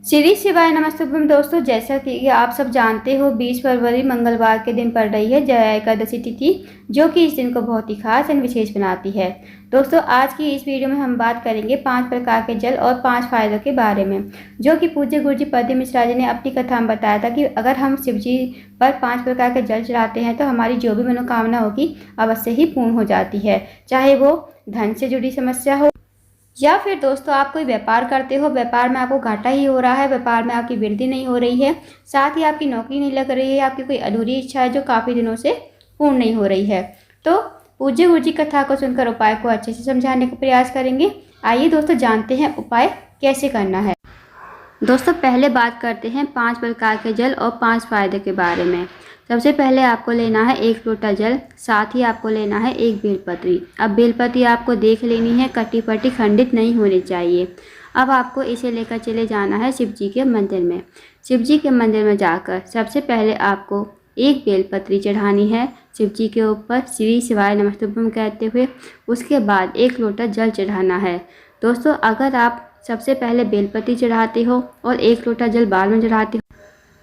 श्री शिवाय नमस्तुभ्यम। दोस्तों, जैसा कि आप सब जानते हो 20 फरवरी मंगलवार के दिन पड़ रही है जया एकादशी तिथि, जो कि इस दिन को बहुत ही खास एंड विशेष बनाती है। दोस्तों, आज की इस वीडियो में हम बात करेंगे 5 प्रकार के जल और 5 फायदों के बारे में, जो कि पूज्य गुरुजी पद्म मिश्रा जी ने अपनी कथा में बताया था कि अगर हम शिव जी पर 5 प्रकार के जल चढ़ाते हैं तो हमारी जो भी मनोकामना होगी अवश्य ही पूर्ण हो जाती है, चाहे वो धन से जुड़ी समस्या हो या फिर दोस्तों आप कोई व्यापार करते हो, व्यापार में आपको घाटा ही हो रहा है, व्यापार में आपकी वृद्धि नहीं हो रही है, साथ ही आपकी नौकरी नहीं लग रही है, आपकी कोई अधूरी इच्छा है जो काफ़ी दिनों से पूर्ण नहीं हो रही है, तो पूज्य गुरुजी कथा को सुनकर उपाय को अच्छे से समझाने का प्रयास करेंगे। आइए दोस्तों जानते हैं उपाय कैसे करना है। दोस्तों, पहले बात करते हैं 5 प्रकार के जल और 5 फायदे के बारे में। सबसे पहले आपको लेना है 1 लोटा जल, साथ ही आपको लेना है 1 बेलपत्री। अब बेलपत्री आपको देख लेनी है, कटी पटी खंडित नहीं होनी चाहिए। अब आपको इसे लेकर चले जाना है शिव जी के मंदिर में। शिव जी के मंदिर में जाकर सबसे पहले आपको 1 बेलपत्री चढ़ानी है शिव जी के ऊपर श्री शिवाय नमस्तुभ्यम कहते हुए। उसके बाद 1 लोटा जल चढ़ाना है। दोस्तों, अगर आप सबसे पहले बेलपत्री चढ़ाते हो और 1 लोटा जल बाद में चढ़ाते हो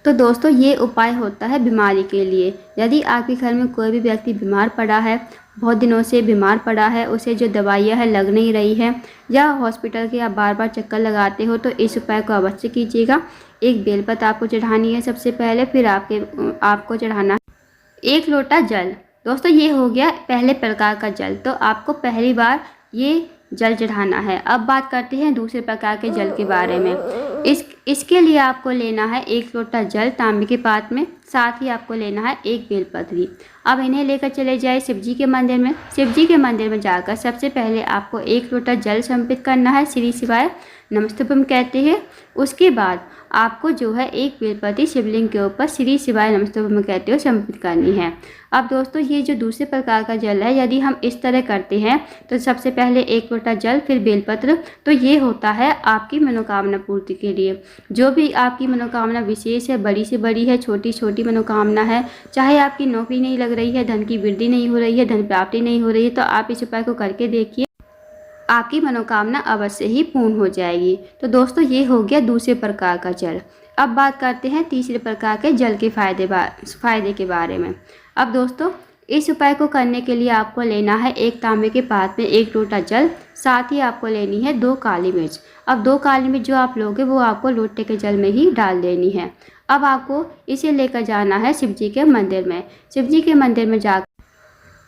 तो दोस्तों ये उपाय होता है बीमारी के लिए। यदि आपके घर में कोई भी व्यक्ति बीमार पड़ा है, बहुत दिनों से बीमार पड़ा है, उसे जो दवाइयाँ हैं लग नहीं रही है या हॉस्पिटल के आप बार बार चक्कर लगाते हो, तो इस उपाय को अवश्य कीजिएगा। 1 बेलपत्र आपको चढ़ानी है सबसे पहले, फिर आपको चढ़ाना है 1 लोटा जल। दोस्तों, ये हो गया पहले प्रकार का जल, तो आपको पहली बार ये जल चढ़ाना है। अब बात करते हैं दूसरे प्रकार के जल के बारे में। इसके लिए आपको लेना है 1 लोटा जल तांबे के पात्र में, साथ ही आपको लेना है 1 बेलपत्री। अब इन्हें लेकर चले जाए शिव जी के मंदिर में। शिव जी के मंदिर में जाकर सबसे पहले आपको 1 लोटा जल समर्पित करना है श्री शिवाय नमस्तुभ्यम कहते हैं। उसके बाद आपको जो है 1 बेलपत्री शिवलिंग के ऊपर श्री शिवाय नमस्तुभ्यम कहते हुए समर्पित करनी है। अब दोस्तों, ये जो दूसरे प्रकार का जल है, यदि हम इस तरह करते हैं तो सबसे पहले 1 लोटा जल फिर बेलपत्र, तो ये होता है आपकी मनोकामना पूर्ति के लिए। जो भी आपकी मनोकामना विशेष है, बड़ी से बड़ी है, छोटी छोटी मनोकामना है, चाहे आपकी नौकरी नहीं लग रही है, धन की वृद्धि नहीं हो रही है, धन प्राप्ति नहीं हो रही है, तो आप इस उपाय को करके देखिए, आपकी मनोकामना अवश्य ही पूर्ण हो जाएगी। तो दोस्तों, ये हो गया दूसरे प्रकार का जल। अब बात करते हैं तीसरे प्रकार के जल के फायदे के बारे में। अब दोस्तों, इस उपाय को करने के लिए आपको लेना है 1 तांबे के पात्र में 1 लोटा जल, साथ ही आपको लेनी है 2 काली मिर्च। अब 2 काली मिर्च जो आप लोगे वो आपको लोटे के जल में ही डाल देनी है। अब आपको इसे लेकर जाना है शिव जी के मंदिर में। शिव जी के मंदिर में जाकर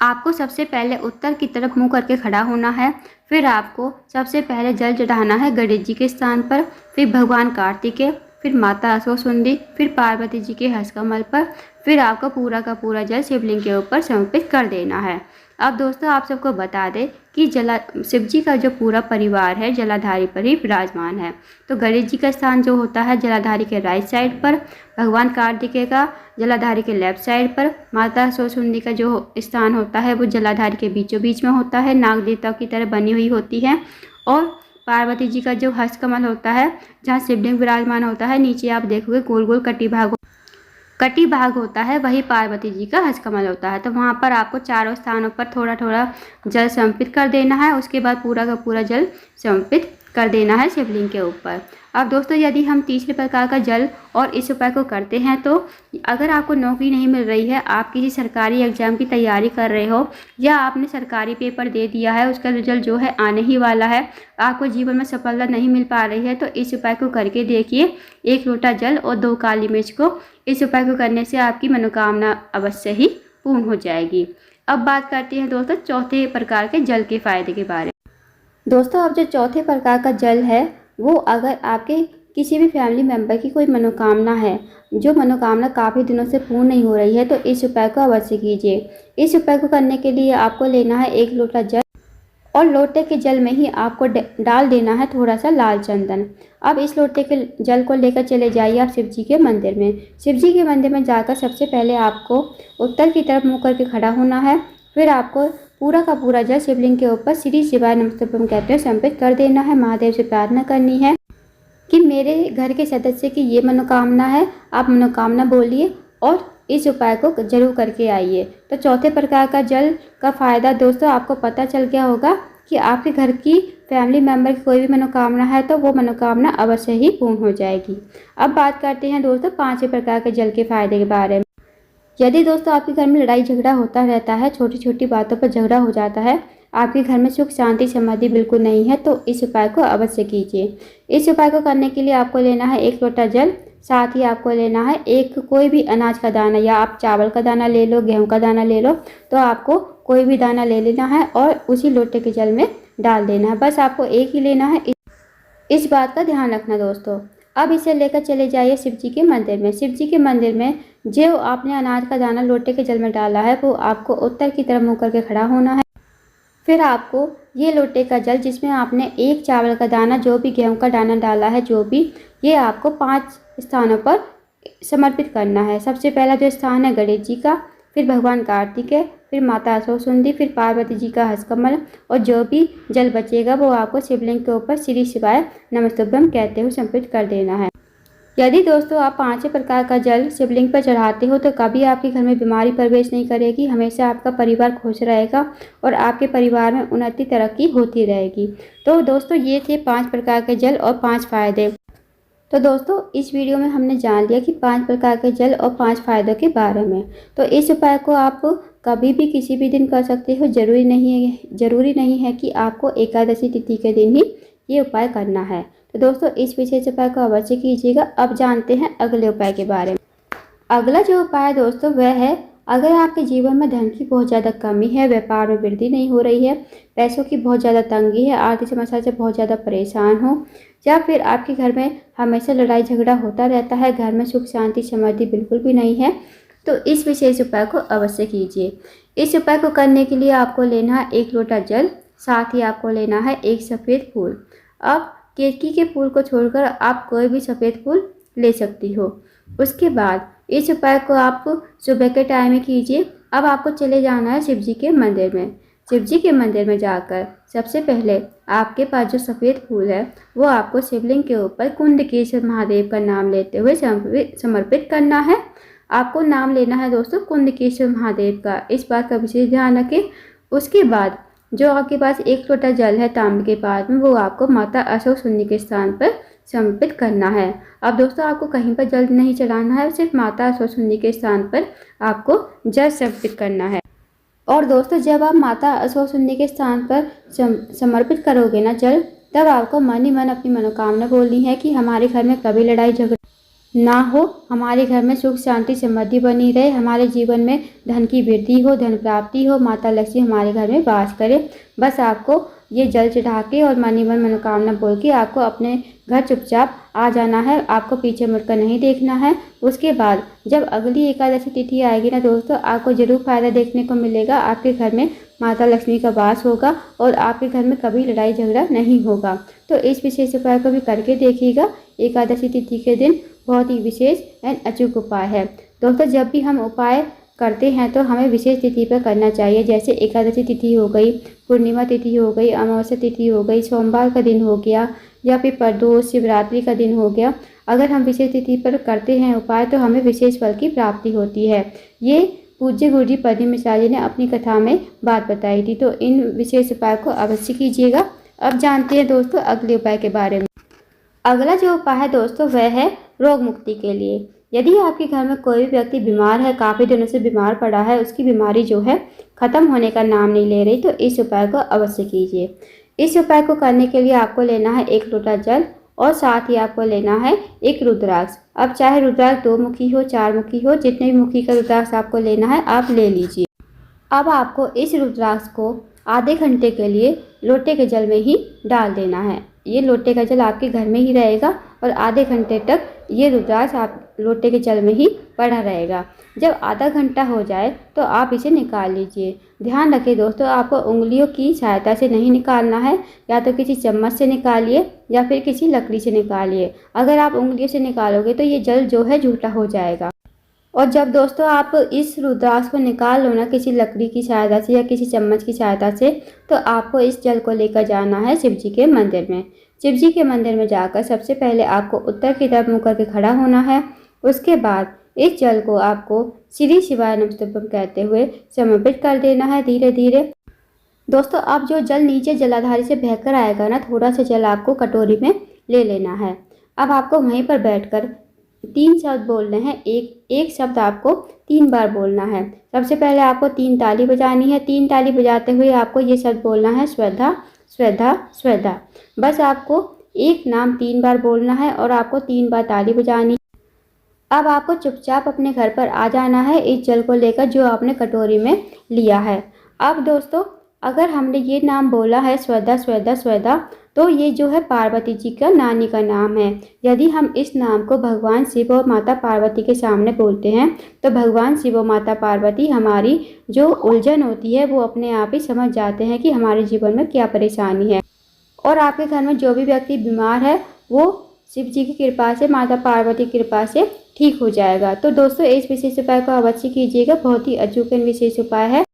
आपको सबसे पहले उत्तर की तरफ मुंह करके खड़ा होना है। फिर आपको सबसे पहले जल चढ़ाना है गणेश जी के स्थान पर, फिर भगवान कार्तिकेय, फिर माता असुरसुंदी, फिर पार्वती जी के हस्तकमल पर, फिर आपको पूरा का पूरा जल शिवलिंग के ऊपर समर्पित कर देना है। अब दोस्तों, आप सबको बता दें कि शिव जी का जो पूरा परिवार है जलाधारी पर ही विराजमान है। तो गणेश जी का स्थान जो होता है जलाधारी के राइट साइड पर, भगवान कार्तिकेय का जलाधारी के लेफ्ट साइड पर, माता सरस्वती का जो स्थान होता है वो जलाधारी के बीचों बीच में होता है, नाग देवता की तरह बनी हुई होती है। और पार्वती जी का जो हस्तकमल होता है जहाँ शिवलिंग विराजमान होता है, नीचे आप देखोगे गोल गोल कटी भाग होता है, वही पार्वती जी का हस्तकमल होता है। तो वहाँ पर आपको चारों स्थानों पर थोड़ा थोड़ा जल समर्पित कर देना है। उसके बाद पूरा का पूरा जल समर्पित कर देना है शिवलिंग के ऊपर। अब दोस्तों, यदि हम तीसरे प्रकार का जल और इस उपाय को करते हैं तो अगर आपको नौकरी नहीं मिल रही है, आप किसी सरकारी एग्जाम की तैयारी कर रहे हो या आपने सरकारी पेपर दे दिया है, उसका रिजल्ट जो है आने ही वाला है, आपको जीवन में सफलता नहीं मिल पा रही है, तो इस उपाय को करके देखिए। 1 लोटा जल और 2 काली मिर्च को, इस उपाय को करने से आपकी मनोकामना अवश्य ही पूर्ण हो जाएगी। अब बात करते हैं दोस्तों चौथे प्रकार के जल के फायदे के बारे में। दोस्तों, अब जो चौथे प्रकार का जल है वो अगर आपके किसी भी फैमिली मेम्बर की कोई मनोकामना है, जो मनोकामना काफ़ी दिनों से पूर्ण नहीं हो रही है, तो इस उपाय को अवश्य कीजिए। इस उपाय को करने के लिए आपको लेना है 1 लोटा जल और लोटे के जल में ही आपको डाल देना है थोड़ा सा लाल चंदन। अब इस लोटे के जल को लेकर चले जाइए आप शिव जी के मंदिर में। शिव जी के मंदिर में जाकर सबसे पहले आपको उत्तर की तरफ मुँह करके खड़ा होना है। फिर आपको पूरा का पूरा जल शिवलिंग के ऊपर श्री शिवाय नमस्तुभ्यम कहते हुए समर्पित कर देना है। महादेव से प्रार्थना करनी है कि मेरे घर के सदस्य की ये मनोकामना है, आप मनोकामना बोलिए और इस उपाय को जरूर करके आइए। तो चौथे प्रकार का जल का फ़ायदा दोस्तों आपको पता चल गया होगा कि आपके घर की फैमिली मेम्बर की कोई भी मनोकामना है तो वो मनोकामना अवश्य ही पूर्ण हो जाएगी। अब बात करते हैं दोस्तों 5 प्रकार के जल के फायदे के बारे में। यदि दोस्तों आपके घर में लड़ाई झगड़ा होता रहता है, छोटी छोटी बातों पर झगड़ा हो जाता है, आपके घर में सुख शांति समाधि बिल्कुल नहीं है, तो इस उपाय को अवश्य कीजिए। इस उपाय को करने के लिए आपको लेना है 1 लोटा जल, साथ ही आपको लेना है एक कोई भी अनाज का दाना, या आप चावल का दाना ले लो, गेहूं का दाना ले लो, तो आपको कोई भी दाना ले लेना है और उसी लोटे के जल में डाल देना है। बस आपको एक ही लेना है, इस बात का ध्यान रखना दोस्तों। अब इसे लेकर चले जाइए शिव जी के मंदिर में। शिव जी के मंदिर में जो आपने अनाज का दाना लोटे के जल में डाला है वो आपको उत्तर की तरफ मुँह करके खड़ा होना है। फिर आपको ये लोटे का जल जिसमें आपने एक चावल का दाना, जो भी गेहूं का दाना डाला है, जो भी, ये आपको 5 स्थानों पर समर्पित करना है। सबसे पहला जो स्थान है गणेश जी का, फिर भगवान कार्तिक है, फिर माता असोसुंदी, फिर पार्वती जी का हस्तकमल, और जो भी जल बचेगा वो आपको शिवलिंग के ऊपर श्री शिवाय नमस्तुभ्यम कहते हुए समर्पित कर देना है। यदि दोस्तों आप 5 प्रकार का जल शिवलिंग पर चढ़ाते हो तो कभी आपके घर में बीमारी प्रवेश नहीं करेगी, हमेशा आपका परिवार खुश रहेगा और आपके परिवार में उन्नति तरक्की होती रहेगी। तो दोस्तों ये थे 5 प्रकार के जल और 5 फायदे। तो दोस्तों इस वीडियो में हमने जान लिया कि 5 प्रकार के जल और 5 फायदों के बारे में। तो इस उपाय को आप कभी भी किसी भी दिन कर सकते हो, जरूरी नहीं है कि आपको एकादशी तिथि के दिन ही ये उपाय करना है। तो दोस्तों इस विशेष उपाय को अवश्य कीजिएगा। अब जानते हैं अगले उपाय के बारे में। अगला जो उपाय है दोस्तों वह है, अगर आपके जीवन में धन की बहुत ज़्यादा कमी है, व्यापार में वृद्धि नहीं हो रही है, पैसों की बहुत ज़्यादा तंगी है, आर्थिक समस्या से बहुत ज़्यादा परेशान हो, या फिर आपके घर में हमेशा लड़ाई झगड़ा होता रहता है, घर में सुख शांति समृद्धि बिल्कुल भी नहीं है, तो इस विशेष उपाय को अवश्य कीजिए। इस उपाय को करने के लिए आपको लेना है 1 लोटा जल, साथ ही आपको लेना है एक सफ़ेद फूल। अब केतकी के फूल को छोड़कर आप कोई भी सफ़ेद फूल ले सकती हो। उसके बाद इस उपाय को आप सुबह के टाइम में कीजिए। अब आपको चले जाना है शिव जी के मंदिर में। शिव जी के मंदिर में जाकर सबसे पहले आपके पास जो सफ़ेद फूल है वो आपको शिवलिंग के ऊपर कुंदकेश्वर महादेव का नाम लेते हुए समर्पित करना है। आपको नाम लेना है दोस्तों कुंदकेश्वर महादेव का, इस बात का विशेष ध्यान रखें। उसके बाद जो आपके पास 1 लोटा जल है तांबे के पात्र में, वो आपको माता असोसुंदी के स्थान पर समर्पित करना है। अब दोस्तों आपको कहीं पर जल नहीं चढ़ाना है, सिर्फ माता असोसुंदी के स्थान पर आपको जल समर्पित करना है। और दोस्तों जब आप माता असोसुंदी के स्थान पर समर्पित करोगे ना जल, तब आपको मन ही मन अपनी मनोकामना बोलनी है कि हमारे घर में कभी लड़ाई झगड़ा ना हो, हमारे घर में सुख शांति समृद्धि बनी रहे, हमारे जीवन में धन की वृद्धि हो, धन प्राप्ति हो, माता लक्ष्मी हमारे घर में वास करे। बस आपको ये जल चढ़ा के और मन ही मन मनोकामना बोल के आपको अपने घर चुपचाप आ जाना है, आपको पीछे मुड़कर नहीं देखना है। उसके बाद जब अगली एकादशी तिथि आएगी ना दोस्तों, आपको जरूर फायदा देखने को मिलेगा। आपके घर में माता लक्ष्मी का वास होगा और आपके घर में कभी लड़ाई झगड़ा नहीं होगा। तो इस विशेष उपाय को भी करके देखिएगा। एकादशी तिथि के दिन बहुत ही विशेष एंड अचूक उपाय है दोस्तों। जब भी हम उपाय करते हैं तो हमें विशेष तिथि पर करना चाहिए, जैसे एकादशी तिथि हो गई, पूर्णिमा तिथि हो गई, अमावस्या तिथि हो गई, सोमवार का दिन हो गया, या फिर प्रदोष शिवरात्रि का दिन हो गया। अगर हम विशेष तिथि पर करते हैं उपाय तो हमें विशेष फल की प्राप्ति होती है। ये पूज्य गुरुजी पद्म मिश्रा जी ने अपनी कथा में बात बताई थी। तो इन विशेष उपाय को अवश्य कीजिएगा। अब जानते हैं दोस्तों अगले उपाय के बारे में। अगला जो उपाय है दोस्तों वह है रोग मुक्ति के लिए। यदि आपके घर में कोई भी व्यक्ति बीमार है, काफ़ी दिनों से बीमार पड़ा है, उसकी बीमारी जो है ख़त्म होने का नाम नहीं ले रही, तो इस उपाय को अवश्य कीजिए। इस उपाय को करने के लिए आपको लेना है 1 लोटा जल और साथ ही आपको लेना है एक रुद्राक्ष। अब चाहे रुद्राक्ष 2 मुखी हो, 4 मुखी हो, जितने भी मुखी का रुद्राक्ष आपको लेना है आप ले लीजिए। अब आपको इस रुद्राक्ष को आधे घंटे के लिए लोटे के जल में ही डाल देना है। ये लोटे का जल आपके घर में ही रहेगा और आधे घंटे तक ये रुद्राक्ष आप लोटे के जल में ही पड़ा रहेगा। जब आधा घंटा हो जाए तो आप इसे निकाल लीजिए। ध्यान रखें दोस्तों, आपको उंगलियों की सहायता से नहीं निकालना है, या तो किसी चम्मच से निकालिए या फिर किसी लकड़ी से निकालिए। अगर आप उंगलियों से निकालोगे तो ये जल जो है झूठा हो जाएगा। और जब दोस्तों आप इस रुद्राक्ष को निकाल लो ना किसी लकड़ी की सहायता से या किसी चम्मच की सहायता से, तो आपको इस जल को लेकर जाना है शिव जी के मंदिर में। शिव जी के मंदिर में जाकर सबसे पहले आपको उत्तर की तरफ मुँह करके खड़ा होना है। उसके बाद इस जल को आपको श्री शिवाय नमस्तुभ्यम कहते हुए समर्पित कर देना है धीरे धीरे। दोस्तों अब जो जल नीचे जलाधारी से बहकर आएगा ना, थोड़ा सा जल आपको कटोरी में ले लेना है। अब आपको वहीं पर बैठकर 3 शब्द बोलने हैं। एक शब्द आपको 3 बार बोलना है। सबसे पहले आपको 3 ताली बजानी है। 3 ताली बजाते हुए आपको ये शब्द बोलना है, श्रद्धा श्रद्धा श्रद्धा। बस आपको एक नाम 3 बार बोलना है और आपको 3 बार ताली बजानी है। अब आपको चुपचाप अपने घर पर आ जाना है इस जल को लेकर जो आपने कटोरी में लिया है। अब दोस्तों अगर हमने ये नाम बोला है श्रद्धा श्रद्धा श्रद्धा, तो ये जो है पार्वती जी का नानी का नाम है। यदि हम इस नाम को भगवान शिव और माता पार्वती के सामने बोलते हैं तो भगवान शिव और माता पार्वती हमारी जो उलझन होती है वो अपने आप ही समझ जाते हैं कि हमारे जीवन में क्या परेशानी है। और आपके घर में जो भी व्यक्ति बीमार है वो शिव जी की कृपा से, माता पार्वती की कृपा से ठीक हो जाएगा। तो दोस्तों इस विशेष उपाय को अवश्य कीजिएगा, बहुत ही अचूक विशेष उपाय है।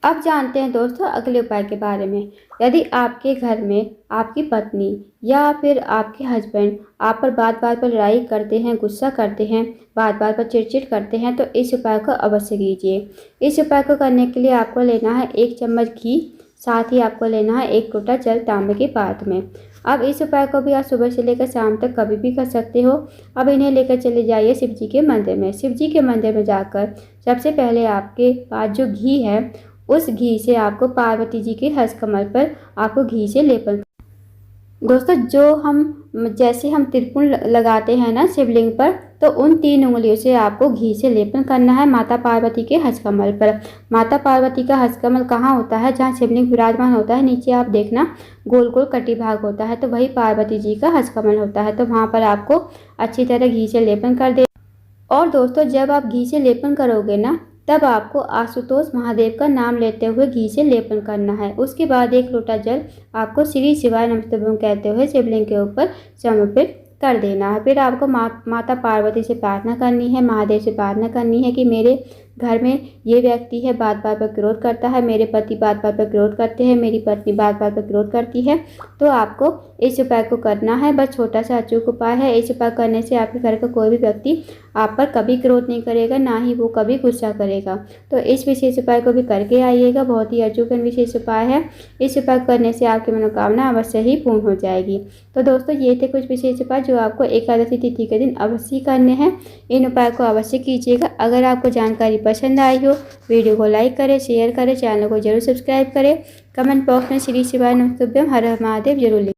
अब जानते हैं दोस्तों अगले उपाय के बारे में। यदि आपके घर में आपकी पत्नी या फिर आपके हस्बैंड आप पर बात बात पर लड़ाई करते हैं, गुस्सा करते हैं, बात बात पर चिड़चिड़ करते हैं, तो इस उपाय को अवश्य कीजिए। इस उपाय को करने के लिए आपको लेना है 1 चम्मच घी, साथ ही आपको लेना है 1 लोटा जल तांबे के पात्र में। अब इस उपाय को भी आप सुबह से लेकर शाम तक कभी भी कर सकते हो। अब इन्हें लेकर चले जाइए शिव जी के मंदिर में। शिव जी के मंदिर में जाकर सबसे पहले आपके पास जो घी है उस घी से आपको पार्वती जी के हस्त कमल पर आपको घी से लेपन। दोस्तों जो जैसे हम त्रिपुण लगाते हैं ना शिवलिंग पर, तो उन 3 उंगलियों से आपको घी से लेपन करना है माता पार्वती के हस्त कमल पर। माता पार्वती का हस्त कमल कहाँ होता है? जहाँ शिवलिंग विराजमान होता है नीचे आप देखना गोल गोल कटी भाग होता है, तो वही पार्वती जी का हस्त कमल होता है। तो वहाँ पर आपको अच्छी तरह घी से लेपन कर दे। और दोस्तों जब आप घी से लेपन करोगे ना, तब आपको आशुतोष महादेव का नाम लेते हुए घी से लेपन करना है। उसके बाद 1 लोटा जल आपको श्री शिवाय नमस्तुभ्यं कहते हुए शिवलिंग के ऊपर समर्पित कर देना है। फिर आपको माता पार्वती से प्रार्थना करनी है, महादेव से प्रार्थना करनी है कि मेरे घर में ये व्यक्ति है बात बात पर क्रोध करता है, मेरे पति बात बात पर क्रोध करते हैं, मेरी पत्नी बात बात पर क्रोध करती है। तो आपको इस उपाय को करना है। बस छोटा सा अचूक उपाय है। इस उपाय करने से आपके घर का कोई भी व्यक्ति आप पर कभी क्रोध नहीं करेगा, ना ही वो कभी गुस्सा करेगा। तो इस विशेष उपाय को भी करके आइएगा, बहुत ही अचूक विशेष उपाय है। इस उपाय करने से आपकी मनोकामना अवश्य ही पूर्ण हो जाएगी। तो दोस्तों ये थे कुछ विशेष उपाय जो आपको एकादशी तिथि के दिन अवश्य करने हैं। इन उपाय को अवश्य कीजिएगा। अगर आपको जानकारी पसंद आई हो वीडियो को लाइक करें, शेयर करें, चैनल को जरूर सब्सक्राइब करें। कमेंट बॉक्स में श्री शिवाय नमस्तुभ्यं हर हर महादेव जरूर लिखें।